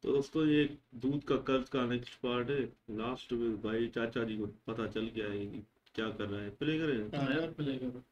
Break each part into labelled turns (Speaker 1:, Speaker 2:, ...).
Speaker 1: तो दोस्तों ये दूध का कर्ज का नेक्स्ट पार्ट है। लास्ट में भाई चाचा जी को पता चल गया है कि क्या कर रहा है। प्ले करें?
Speaker 2: हाँ यार प्ले करो।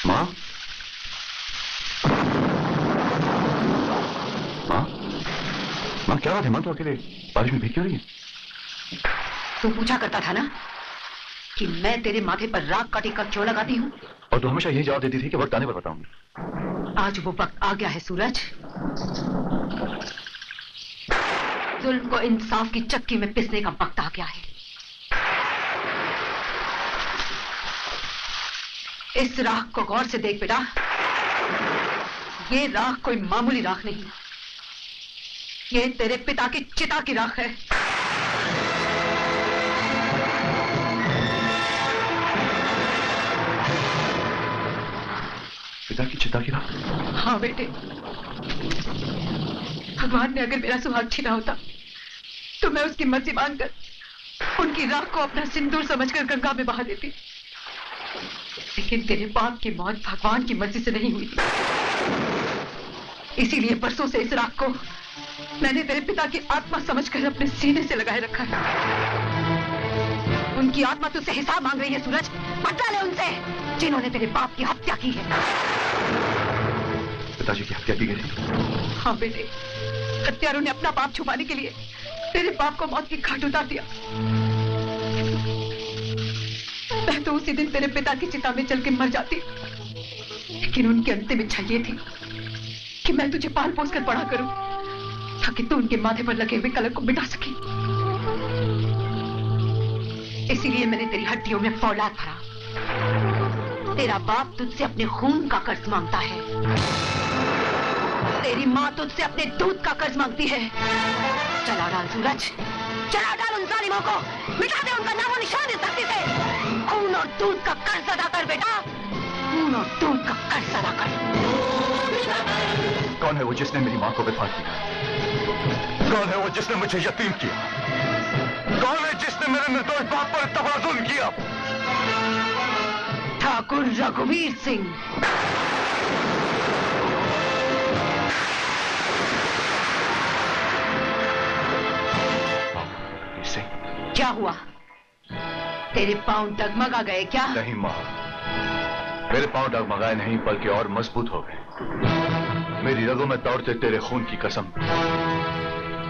Speaker 3: माँ, माँ, माँ क्या बात है माँ? तो अकेले बारिश में भीग क्यों रही है?
Speaker 4: तू पूछा करता था ना कि मैं तेरे माथे पर राख का टीका क्यों लगाती हूँ,
Speaker 3: और तू हमेशा यही जवाब देती थी कि वक्त आने पर बताऊंगी।
Speaker 4: आज वो वक्त आ गया है सूरज। जुल्म को इंसाफ की चक्की में पिसने का वक्त आ गया है। इस राख को गौर से देख बेटा, ये राख कोई मामूली राख नहीं, ये तेरे पिता की चिता की राख है।
Speaker 3: पिता की चिता की राख?
Speaker 4: हाँ बेटे, भगवान ने अगर मेरा सुहाग छीना होता तो मैं उसकी मर्जी मानकर उनकी राख को अपना सिंदूर समझकर गंगा में बहा देती, लेकिन तेरे बाप की मौत भगवान की मर्जी से नहीं हुई थी। इसीलिए बरसों से इस राख को मैंने तेरे पिता की आत्मा समझकर अपने सीने से लगाए रखा है। उनकी आत्मा तुझसे हिसाब मांग रही है सूरज। बदला ले उनसे जिन्होंने तेरे बाप की हत्या की है।
Speaker 3: पिताजी की हत्या की गई थी?
Speaker 4: हाँ बेटे, हत्यारों ने अपना पाप छुपाने के लिए तेरे बाप को मौत की घाट उतार दिया। मैं तो उसी दिन तेरे पिता की चिता में चल के मर जाती, लेकिन उनकी अंतिम इच्छा ये थी कि मैं तुझे पाल पोस कर बड़ा करूं ताकि तू उनके माथे पर लगे हुए कलंक को मिटा सके। इसीलिए मैंने तेरी हड्डियों में फौलाद भरा। तेरा बाप तुझसे अपने खून का कर्ज मांगता है, तेरी माँ तुझसे अपने दूध का कर्ज मांगती है। चला डाल सूरज, चला डाल उन जालिमों को, मिटा दे उनका नामो निशान इस धरती से। खून और दूध का कर्ज अदा कर बेटा, खून और दूध का कर्ज अदा कर।
Speaker 3: कौन है वो जिसने मेरी माँ को विधवा किया? कौन है वो जिसने मुझे यतीम किया? कौन है जिसने मेरे निर्दोष बाप पर इतना बड़ा जुल्म किया?
Speaker 4: ठाकुर रघुवीर सिंह। क्या हुआ? तेरे पांव डगमगा गए क्या?
Speaker 3: नहीं माँ, मेरे पांव डगमगाए नहीं बल्कि और मजबूत हो गए। मेरी रगों में दौड़ते तेरे खून की कसम,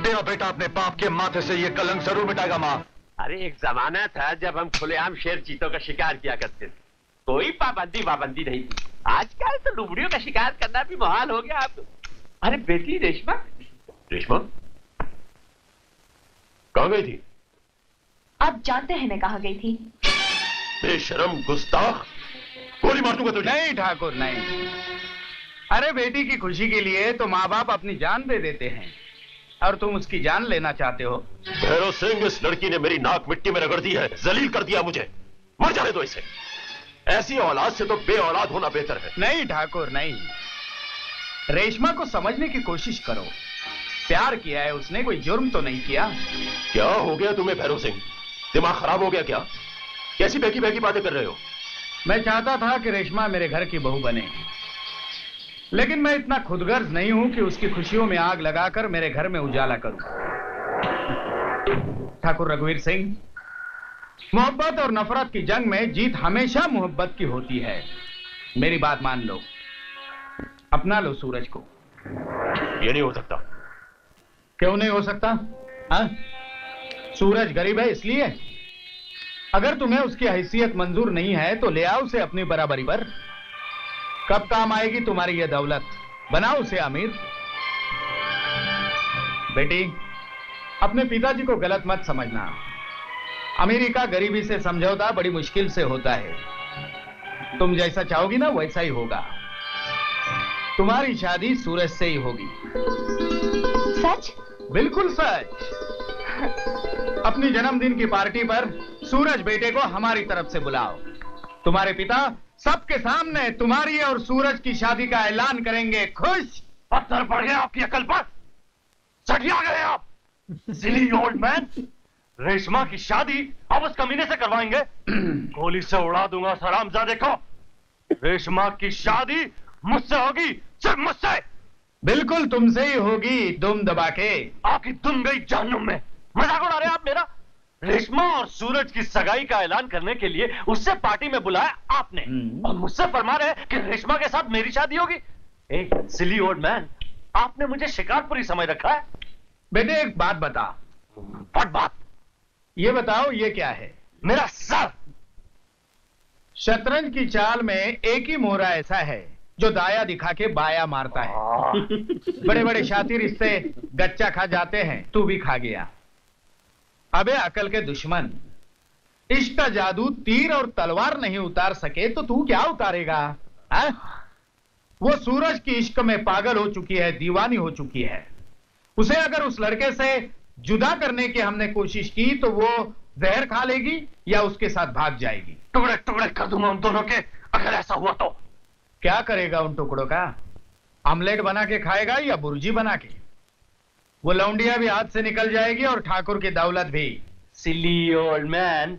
Speaker 3: तेरा बेटा अपने बाप के माथे से ये कलंक जरूर मिटाएगा माँ।
Speaker 5: अरे एक जमाना था जब हम खुलेआम शेर चीतों का शिकार किया करते थे, कोई पाबंदी नहीं थी। आजकल तो लुबड़ियों का शिकार करना भी मुहाल हो गया। आप अरे बेटी रेशमा,
Speaker 3: रेशमा कहाँ गई थी?
Speaker 6: आप जानते हैं मैं कहाँ गई थी?
Speaker 3: बेशरम गुस्ताख, गोली मार दूंगा तुझे।
Speaker 7: नहीं ठाकुर नहीं। अरे बेटी की खुशी के लिए तो माँ बाप अपनी जान दे देते हैं, और तुम उसकी जान लेना चाहते हो?
Speaker 3: भैरव सिंह, इस लड़की ने मेरी नाक मिट्टी में रगड़ दी है, जलील कर दिया मुझे। मर जाने दो इसे। ऐसी औलाद से तो बे औलाद होना बेहतर है।
Speaker 7: नहीं ठाकुर नहीं, रेशमा को समझने की कोशिश करो। प्यार किया है उसने, कोई जुर्म तो नहीं किया।
Speaker 3: क्या हो गया तुम्हें भैरव सिंह? दिमाग खराब हो गया क्या? कैसी बहकी बहकी बातें कर रहे हो?
Speaker 7: मैं चाहता था कि रेशमा मेरे घर की बहू बने, लेकिन मैं इतना खुदगर्ज नहीं हूं कि उसकी खुशियों में आग लगाकर मेरे घर में उजाला करूं। ठाकुर रघुवीर सिंह, मोहब्बत और नफरत की जंग में जीत हमेशा मोहब्बत की होती है। मेरी बात मान लो, अपना लो सूरज को।
Speaker 5: ये नहीं हो सकता।
Speaker 7: क्यों नहीं हो सकता? हाँ? सूरज गरीब है इसलिए? अगर तुम्हें उसकी हैसियत मंजूर नहीं है तो ले आओ उसे अपनी बराबरी पर। कब काम आएगी तुम्हारी ये दौलत? बनाओ उसे अमीर। बेटी, अपने पिताजी को गलत मत समझना। अमीरी का गरीबी से समझौता बड़ी मुश्किल से होता है। तुम जैसा चाहोगी ना वैसा ही होगा। तुम्हारी शादी सूरज से ही होगी।
Speaker 6: सच?
Speaker 7: बिल्कुल सच। अपनी जन्मदिन की पार्टी पर सूरज बेटे को हमारी तरफ से बुलाओ। तुम्हारे पिता सबके सामने तुम्हारी और सूरज की शादी का ऐलान करेंगे। खुश?
Speaker 3: पत्थर पड़ गया आपकी अकल पर? सठिया गए आप? सिली ओल्ड मैन। रेशमा की शादी अब उस कमीने से करवाएंगे? गोली से उड़ा दूंगा सरामजादे को। रेशमा की शादी मुझसे होगी, सिर्फ मुझसे।
Speaker 7: बिल्कुल तुमसे ही होगी, दुम दबा के।
Speaker 3: आपकी दुम गई जहन्नुम में। मजाक उड़ा रहे आप मेरा? रेशमा और सूरज की सगाई का ऐलान करने के लिए उससे पार्टी में बुलाया आपने, और मुझसे फरमा रहे कि रेशमा के साथ मेरी शादी होगी। ए सिली ओल्ड मैन, आपने मुझे शिकारपुरी समझ रखा है?
Speaker 7: बेटे एक बात बता।
Speaker 3: व्हाट बात?
Speaker 7: ये बताओ ये क्या है?
Speaker 3: मेरा सर।
Speaker 7: शतरंज की चाल में एक ही मोहरा ऐसा है जो दाया दिखा के बाया मारता है। बड़े बड़े शातिर इससे गच्चा खा जाते हैं, तू भी खा गया। अबे अकल के दुश्मन, इश्क का जादू तीर और तलवार नहीं उतार सके तो तू क्या उतारेगा? हा? वो सूरज की इश्क में पागल हो चुकी है, दीवानी हो चुकी है। उसे अगर उस लड़के से जुदा करने की हमने कोशिश की तो वो जहर खा लेगी या उसके साथ भाग जाएगी।
Speaker 3: टुकड़े टुकड़े कर दूंगा उन दोनों के अगर ऐसा हुआ तो।
Speaker 7: क्या करेगा उन टुकड़ों का? आमलेट बना के खाएगा या बुर्जी बना के? वो लौंडिया भी हाथ से निकल जाएगी और ठाकुर की दौलत भी।
Speaker 3: सिली ओल्ड मैन,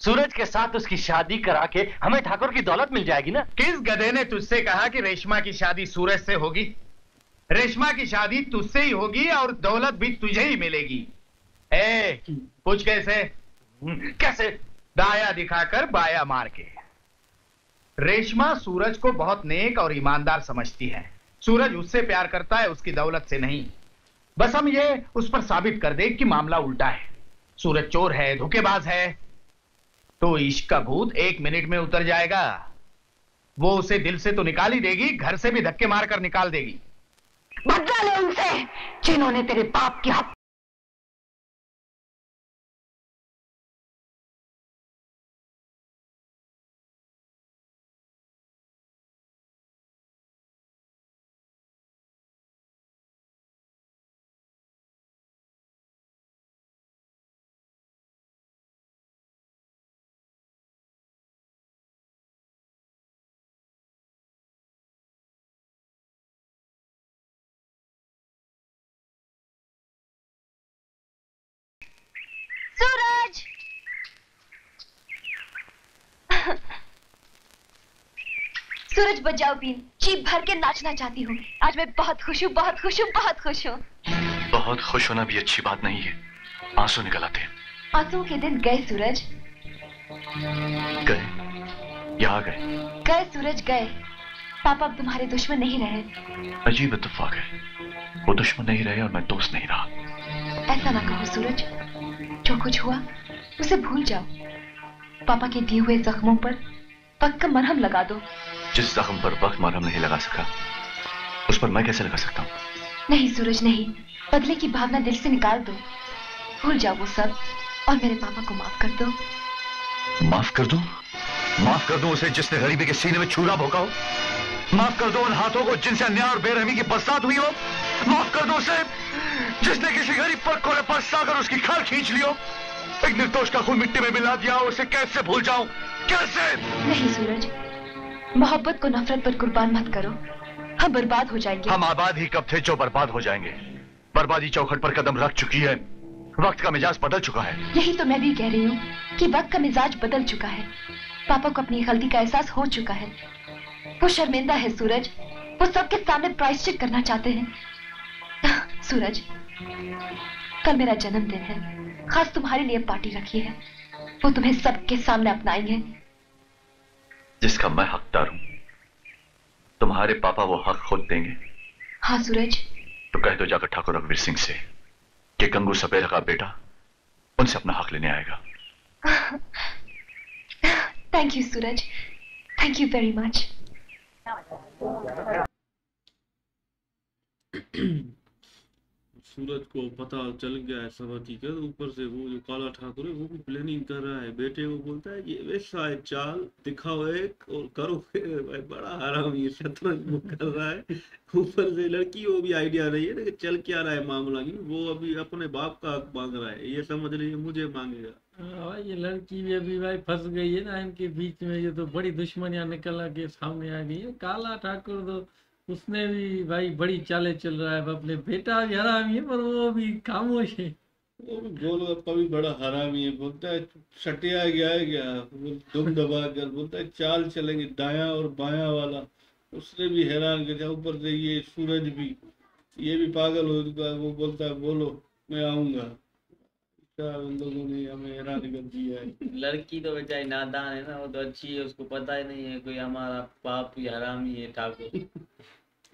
Speaker 3: सूरज के साथ उसकी शादी करा के हमें ठाकुर की दौलत मिल जाएगी ना?
Speaker 7: किस गधे ने तुझसे कहा कि रेशमा की शादी सूरज से होगी? रेशमा की शादी तुझसे ही होगी और दौलत भी तुझे ही मिलेगी। पूछ कैसे?
Speaker 3: कैसे?
Speaker 7: दाया दिखाकर बाया मार के। रेशमा सूरज को बहुत नेक और ईमानदार समझती है। सूरज उससे प्यार करता है, उसकी दौलत से नहीं। बस हम ये उस पर साबित कर दे कि मामला उल्टा है। सूरज चोर है, धोखेबाज है, तो इश्क का भूत 1 मिनट में उतर जाएगा। वो उसे दिल से तो निकाल ही देगी, घर से भी धक्के मारकर निकाल देगी।
Speaker 4: बदला ले उनसे जिन्होंने तेरे बाप की हत्या।
Speaker 6: सूरज! सूरज बजाओ बीन, जी भर के नाचना चाहती हूँ। आज मैं बहुत खुश हूँ, बहुत खुश हूँ, बहुत खुश हूँ।
Speaker 3: बहुत खुश होना भी अच्छी बात नहीं है, आंसू निकल आते हैं।
Speaker 6: आंसू के दिन गए सूरज,
Speaker 3: गए या आ गए?
Speaker 6: गए सूरज गए। पापा अब तुम्हारे दुश्मन नहीं रहे।
Speaker 3: अजीब इत्तेफाक है, वो दुश्मन नहीं रहे और मैं दोस्त नहीं रहा।
Speaker 6: ऐसा ना कहो सूरज, जो कुछ हुआ उसे भूल जाओ। पापा के दिए हुए जख्मों पर वक्त का मरहम लगा दो।
Speaker 3: जिस जख्म पर वक्त मरहम नहीं लगा सका, उस पर मैं कैसे लगा सकता हूँ?
Speaker 6: नहीं सूरज नहीं, बदले की भावना दिल से निकाल दो। भूल जाओ वो सब और मेरे पापा को माफ कर दो।
Speaker 3: माफ कर दूं? माफ कर दूं उसे जिसने गरीबी के सीने में छुरा भोंका हो? माफ कर दो उन हाथों को जिनसे अन्याय और बेरहमी की बरसात हुई हो? माफ कर दो उसे जिसने किसी गरीब पर कोड़े पर साकर उसकी खाल खींच लियो? एक निर्दोष का खून मिट्टी में मिला दिया, उसे कैसे भूल जाऊं? कैसे?
Speaker 6: नहीं सूरज, मोहब्बत को नफरत पर कुर्बान मत करो, हम बर्बाद हो जाएंगे।
Speaker 3: हम आबाद ही कब थे जो बर्बाद हो जाएंगे? बर्बादी चौखट पर कदम रख चुकी है, वक्त का मिजाज बदल चुका है।
Speaker 6: यही तो मैं भी कह रही हूँ कि वक्त का मिजाज बदल चुका है। पापा को अपनी गलती का एहसास हो चुका है। वो शर्मिंदा है सूरज, वो सबके सामने प्रायश्चित करना चाहते हैं। सूरज, कल मेरा जन्मदिन है, खास तुम्हारे लिए पार्टी रखी है। वो तुम्हें सबके सामने अपनाएंगे।
Speaker 3: जिसका मैं हकदार हूं, तुम्हारे पापा वो हक खुद देंगे
Speaker 6: हाँ सूरज।
Speaker 3: तो कह दो जाकर ठाकुर रघुवीर सिंह से कि गंगू सपेरा का बेटा उनसे अपना हक लेने आएगा।
Speaker 6: Thank you Suraj, thank you very much.
Speaker 1: Suraj को पता चल गया है सब हकीकत। ऊपर से वो जो काला ठाकुर है वो भी प्लानिंग कर रहा है। बेटे को बोलता है ये वैसा है, चाल दिखाओ एक और करो भाई, बड़ा हराम ये शतरंज वो कर रहा है। ऊपर से लड़की को भी आइडिया नहीं है ना कि चल क्या रहा है मामला की। वो अभी अपने बाप का हक मांग रहा है, ये समझ रही है मुझे मांगेगा।
Speaker 2: भाई ये लड़की भी अभी भाई फंस गई है ना इनके बीच में। ये तो बड़ी दुश्मनियां निकल के सामने आ गई है। काला ठाकुर तो उसने भी भाई बड़ी चालें चल रहा है। अपने बेटा भी हरामी है पर वो भी खामोश है।
Speaker 1: वो भी गोलगप्पा भी बड़ा हरामी है। बोलता है सटिया गया है क्या, वो दुम दबा कर बोलता है चाल चलेंगे दाया और बाया वाला। उसने भी हैरान कर दिया। ऊपर से ये सूरज भी, ये भी पागल हो चुका है। वो बोलता है बोलो मैं आऊंगा। उन लोगों ने हमें हैरान कर दिया है।
Speaker 2: लड़की तो बेचारी नादान है ना, वो तो अच्छी है, उसको पता ही नहीं है कोई हमारा बाप ही हरामी है ठाकुर।